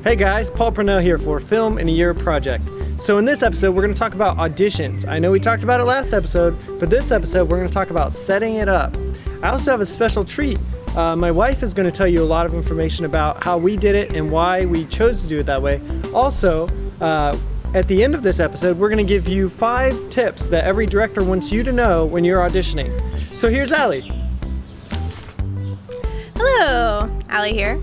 Hey guys, Paul Parnell here for Film in a Year Project. So in this episode, we're going to talk about auditions. I know we talked about it last episode, but this episode, we're going to talk about setting it up. I also have a special treat. My wife is going to tell you a lot of information about how we did it and why we chose to do it that way. Also, at the end of this episode, we're going to give you 5 tips that every director wants you to know when you're auditioning. So here's Allie. Hello, Allie here.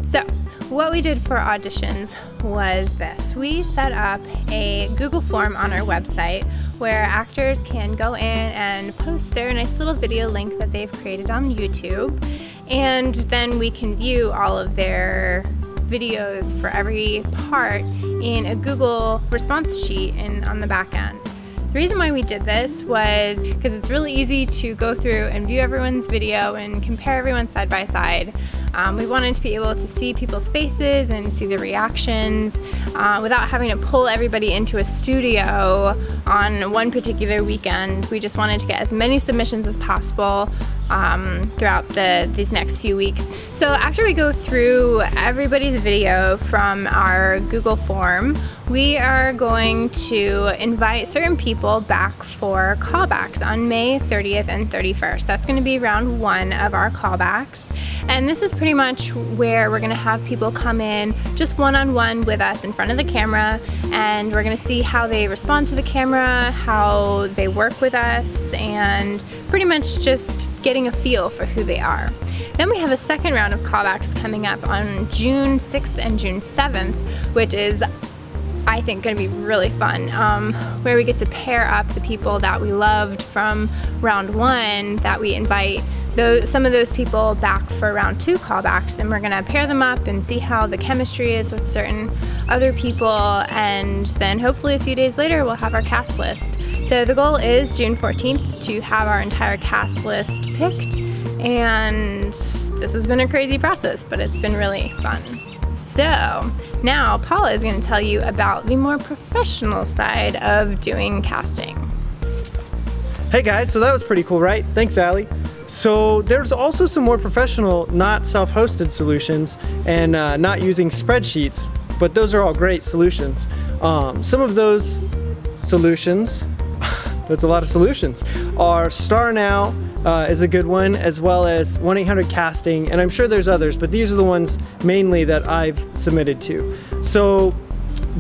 So, what we did for auditions was this. We set up a Google form on our website where actors can go in and post their nice little video link that they've created on YouTube, and then we can view all of their videos for every part in a Google response sheet and on the back end. The reason why we did this was because it's really easy to go through and view everyone's video and compare everyone side by side. We wanted to be able to see people's faces and see the reactions without having to pull everybody into a studio on one particular weekend. We just wanted to get as many submissions as possible throughout these next few weeks. So after we go through everybody's video from our Google form, we are going to invite certain people back for callbacks on May 30th and 31st. That's going to be round 1 of our callbacks. And this is pretty much where we're going to have people come in just one-on-one with us in front of the camera, and we're going to see how they respond to the camera, how they work with us, and pretty much just getting a feel for who they are. Then we have a second round of callbacks coming up on June 6th and June 7th, which is, I think, going to be really fun, where we get to pair up the people that we loved from round 1, that we invite some of those people back for round 2 callbacks, and we're going to pair them up and see how the chemistry is with certain other people, and then hopefully a few days later we'll have our cast list. So the goal is June 14th to have our entire cast list picked, and this has been a crazy process, but it's been really fun. So now Paula is going to tell you about the more professional side of doing casting. Hey guys, so that was pretty cool, right? Thanks, Allie. So there's also some more professional, not self-hosted solutions and not using spreadsheets, but those are all great solutions. Some of those solutions, that's a lot of solutions, are Star Now is a good one, as well as 1-800-CASTING, and I'm sure there's others, but these are the ones mainly that I've submitted to. So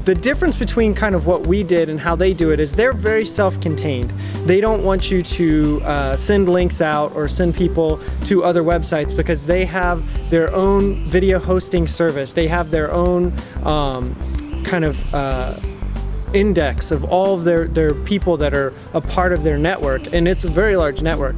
the difference between kind of what we did and how they do it is they're very self-contained. They don't want you to send links out or send people to other websites, because they have their own video hosting service. They have their own kind of index of all of their people that are a part of their network, and it's a very large network.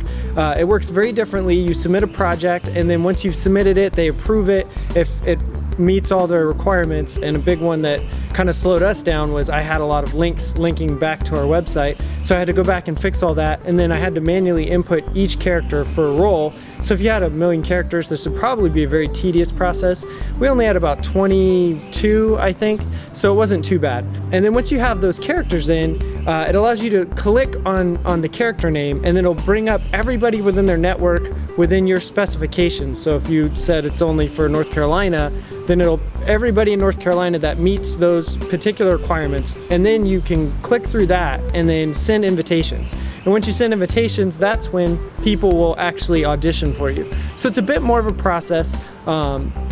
It works very differently. You submit a project, and then once you've submitted it, they approve it if it meets all their requirements. And a big one that kind of slowed us down was I had a lot of links linking back to our website, so I had to go back and fix all that, and then I had to manually input each character for a role. So if you had 1 million characters, this would probably be a very tedious process. We only had about 22, I think, so it wasn't too bad. And then once you have those characters in, it allows you to click on the character name, and then it'll bring up everybody within their network within your specifications. So if you said it's only for North Carolina, then everybody in North Carolina that meets those particular requirements, and then you can click through that and then send invitations. And once you send invitations, that's when people will actually audition for you. So it's a bit more of a process.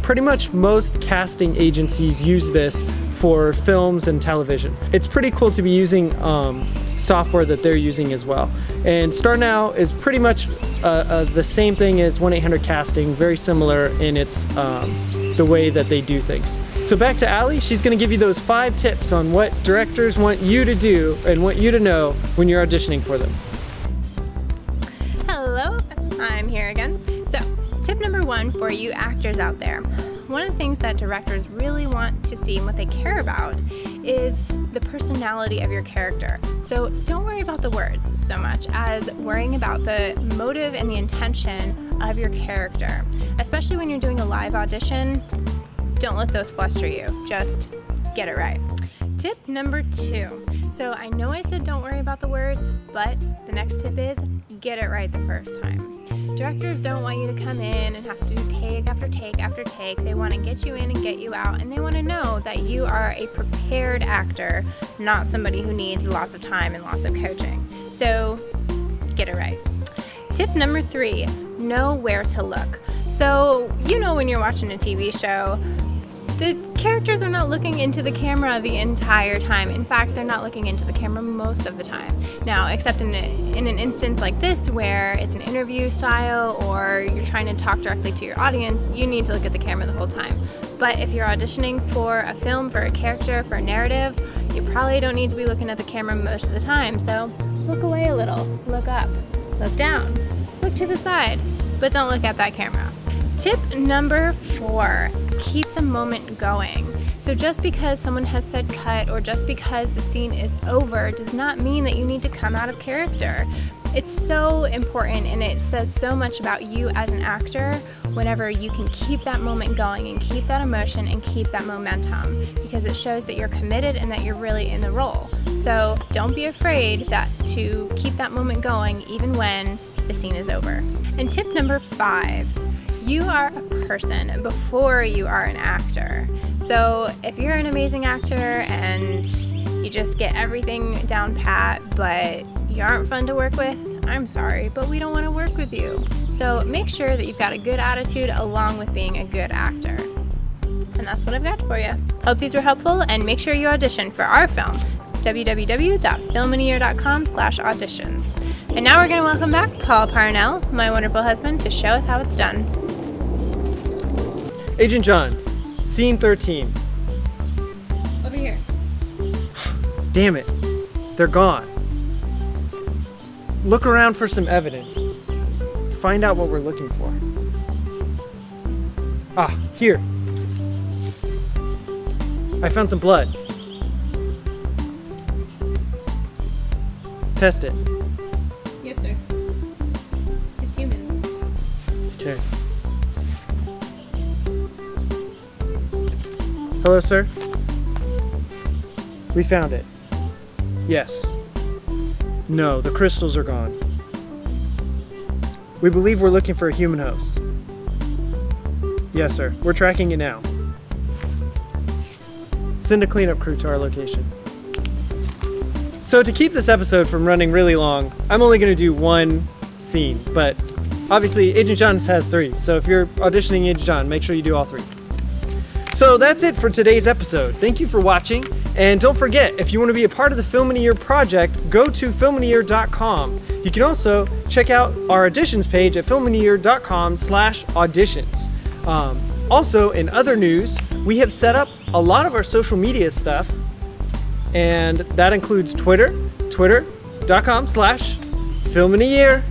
Pretty much most casting agencies use this for films and television. It's pretty cool to be using software that they're using as well. And Star Now is pretty much the same thing as 1-800-CASTING, very similar in its the way that they do things. So back to Allie, she's going to give you those 5 tips on what directors want you to do and want you to know when you're auditioning for them. Hello, I'm here again. So, tip number 1 for you actors out there. One of the things that directors really want to see and what they care about is the personality of your character. So don't worry about the words so much as worrying about the motive and the intention of your character. Especially when you're doing a live audition, don't let those fluster you. Just get it right. Tip number 2. So I know I said don't worry about the words, but the next tip is get it right the first time. Directors don't want you to come in and have to do take after take after take. They want to get you in and get you out, and they want to know that you are a prepared actor, not somebody who needs lots of time and lots of coaching. So get it right. Tip number 3, know where to look. So when you're watching a TV show, the characters are not looking into the camera the entire time. In fact, they're not looking into the camera most of the time. Now, except in an instance like this where it's an interview style or you're trying to talk directly to your audience, you need to look at the camera the whole time. But if you're auditioning for a film, for a character, for a narrative, you probably don't need to be looking at the camera most of the time. So look away a little, look up, look down, look to the side, but don't look at that camera. Tip number 4, keep the moment going. So just because someone has said cut or just because the scene is over does not mean that you need to come out of character. It's so important, and it says so much about you as an actor whenever you can keep that moment going and keep that emotion and keep that momentum, because it shows that you're committed and that you're really in the role. So don't be afraid to keep that moment going even when the scene is over. And tip number 5, you are a person before you are an actor. So if you're an amazing actor and you just get everything down pat, but you aren't fun to work with, I'm sorry, but we don't want to work with you. So make sure that you've got a good attitude along with being a good actor. And that's what I've got for you. Hope these were helpful, and make sure you audition for our film, www.filminayear.com/auditions. And now we're going to welcome back Paul Parnell, my wonderful husband, to show us how it's done. Agent Johns, scene 13. Over here. Damn it, they're gone. Look around for some evidence. Find out what we're looking for. Ah, here. I found some blood. Test it. Yes, sir. It's human. Okay. Hello, sir. We found it. Yes. No, the crystals are gone. We believe we're looking for a human host. Yes, sir. We're tracking it now. Send a cleanup crew to our location. So to keep this episode from running really long, I'm only going to do one scene, but obviously Agent Johns has 3, so if you're auditioning Agent John, make sure you do all 3. So that's it for today's episode. Thank you for watching, and don't forget, if you want to be a part of the Film in a Year project, go to filminayear.com. You can also check out our auditions page at filminayear.com/auditions. Also, in other news, we have set up a lot of our social media stuff, and that includes Twitter, twitter.com/filminayear.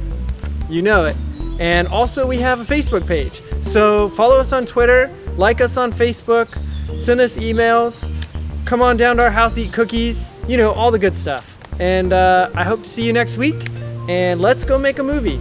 You know it. And also we have a Facebook page. So follow us on Twitter, like us on Facebook, send us emails, come on down to our house, eat cookies, all the good stuff. And I hope to see you next week, and let's go make a movie.